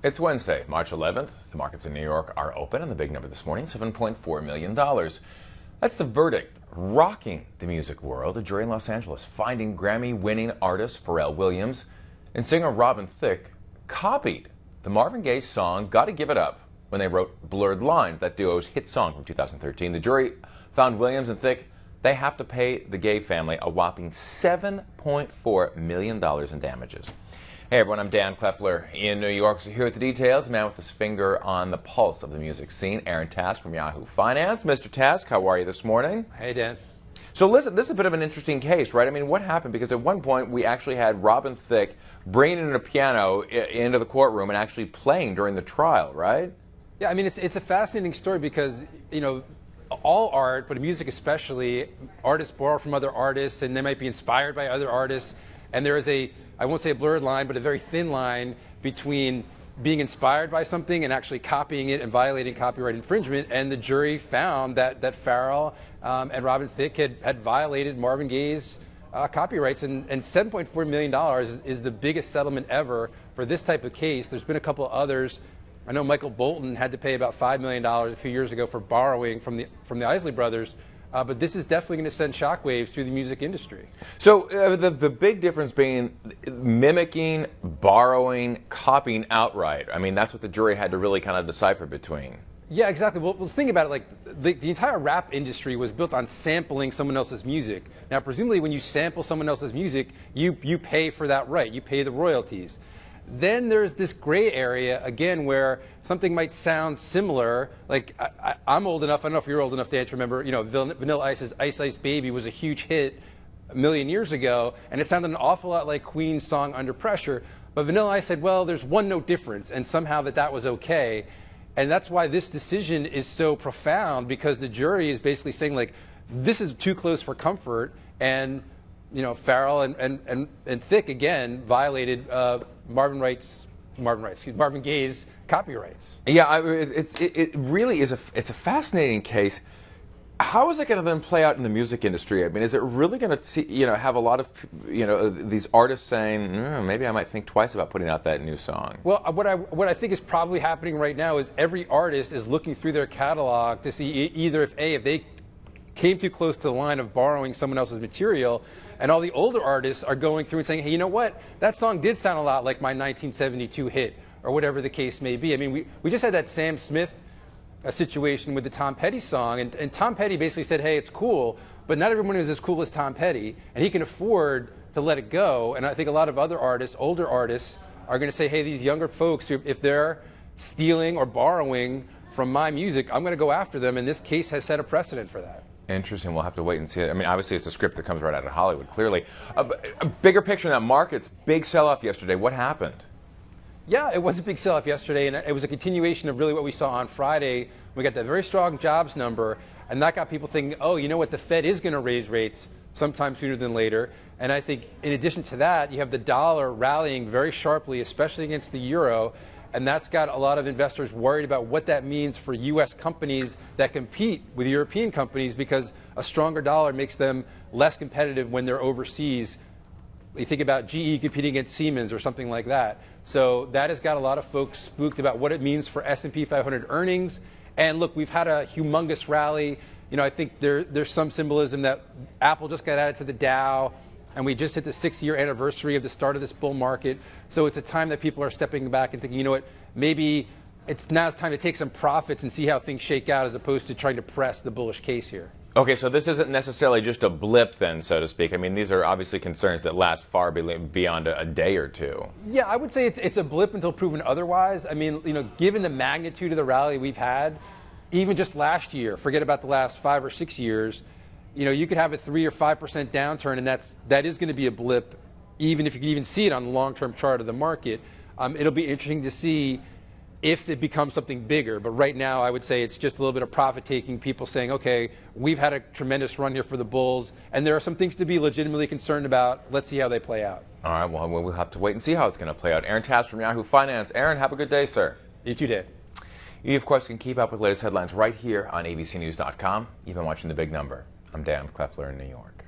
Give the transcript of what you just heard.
It's Wednesday, March 11th. The markets in New York are open, and the big number this morning, $7.4 million. That's the verdict rocking the music world. A jury in Los Angeles finding Grammy-winning artist Pharrell Williams and singer Thicke copied the Marvin Gaye song "Gotta Give It Up" when they wrote "Blurred Lines," that duo's hit song from 2013. The jury found Williams and Thicke they have to pay the Gaye family a whopping $7.4 million in damages. Hey everyone, I'm Dan Kleffler in New York. So here with the details, a man with his finger on the pulse of the music scene, Aaron Task from Yahoo Finance. Mr. Task, how are you this morning? Hey Dan. So listen, this is a bit of an interesting case, right? I mean, what happened? Because at one point we actually had Thicke bringing in a piano into the courtroom and actually playing during the trial, right? Yeah, I mean, it's a fascinating story because, you know, all art, but music especially, artists borrow from other artists and they might be inspired by other artists. And there is I won't say a blurred line, but a very thin line between being inspired by something and actually copying it and violating copyright infringement. And the jury found that Pharrell and Thicke had violated Marvin Gaye's copyrights. And $7.4 million is the biggest settlement ever for this type of case. There's been a couple of others. I know Michael Bolton had to pay about $5 million a few years ago for borrowing from the Isley brothers. But this is definitely going to send shockwaves through the music industry. So the big difference being mimicking, borrowing, copying outright. I mean, that's what the jury had to really kind of decipher between. Yeah, exactly. Well, let's think about it. Like the entire rap industry was built on sampling someone else's music. Now, presumably, when you sample someone else's music, you pay for that right. You pay the royalties. Then there's this gray area, again, where something might sound similar. Like, I'm old enough, I don't know if you're old enough, Dan, to remember, you know, Vanilla Ice's Ice Ice Baby was a huge hit a million years ago, and it sounded an awful lot like Queen's song Under Pressure. But Vanilla Ice said, well, there's one note difference, and somehow that was okay. And that's why this decision is so profound, because the jury is basically saying, like, this is too close for comfort, and, you know, Pharrell and Thicke, again, violated Marvin Gaye's copyrights. Yeah, it really is it's a fascinating case. How is it going to then play out in the music industry? I mean, is it really going to have a lot of these artists saying maybe I might think twice about putting out that new song? Well, what I think is probably happening right now is every artist is looking through their catalog to see either if they came too close to the line of borrowing someone else's material, and all the older artists are going through and saying, hey, you know what? That song did sound a lot like my 1972 hit, or whatever the case may be. I mean, we just had that Sam Smith situation with the Tom Petty song, and Tom Petty basically said, hey, it's cool, but not everyone is as cool as Tom Petty, and he can afford to let it go. And I think a lot of other artists, older artists, are going to say, hey, these younger folks, if they're stealing or borrowing from my music, I'm going to go after them, and this case has set a precedent for that. Interesting. We'll have to wait and see it. I mean, obviously, it's a script that comes right out of Hollywood, clearly. A bigger picture in that market's big sell-off yesterday. What happened? Yeah, it was a big sell-off yesterday, and it was a continuation of really what we saw on Friday. We got that very strong jobs number, and that got people thinking, oh, you know what, the Fed is going to raise rates sometime sooner than later. And I think in addition to that, you have the dollar rallying very sharply, especially against the euro. And that's got a lot of investors worried about what that means for U.S. companies that compete with European companies, because a stronger dollar makes them less competitive when they're overseas. You think about GE competing against Siemens or something like that. So that has got a lot of folks spooked about what it means for S&P 500 earnings. And look, we've had a humongous rally. You know, I think there's some symbolism that Apple just got added to the Dow, and we just hit the 6-year anniversary of the start of this bull market. So it's a time that people are stepping back and thinking, you know what, maybe now's time to take some profits and see how things shake out, as opposed to trying to press the bullish case here. Okay, so this isn't necessarily just a blip then, so to speak. I mean, these are obviously concerns that last far beyond a day or two. Yeah, I would say it's a blip until proven otherwise. I mean, you know, given the magnitude of the rally we've had, even just last year, forget about the last 5 or 6 years, you know, you could have a 3 or 5% downturn, and that is going to be a blip, even if you can even see it on the long-term chart of the market. It'll be interesting to see if it becomes something bigger. But right now, I would say it's just a little bit of profit-taking, people saying, okay, we've had a tremendous run here for the bulls, and there are some things to be legitimately concerned about. Let's see how they play out. All right, well, we'll have to wait and see how it's going to play out. Aaron Task from Yahoo Finance. Aaron, have a good day, sir. You too, Dave. You, of course, can keep up with the latest headlines right here on abcnews.com. You've been watching The Big Number. I'm Dan Kleffler in New York.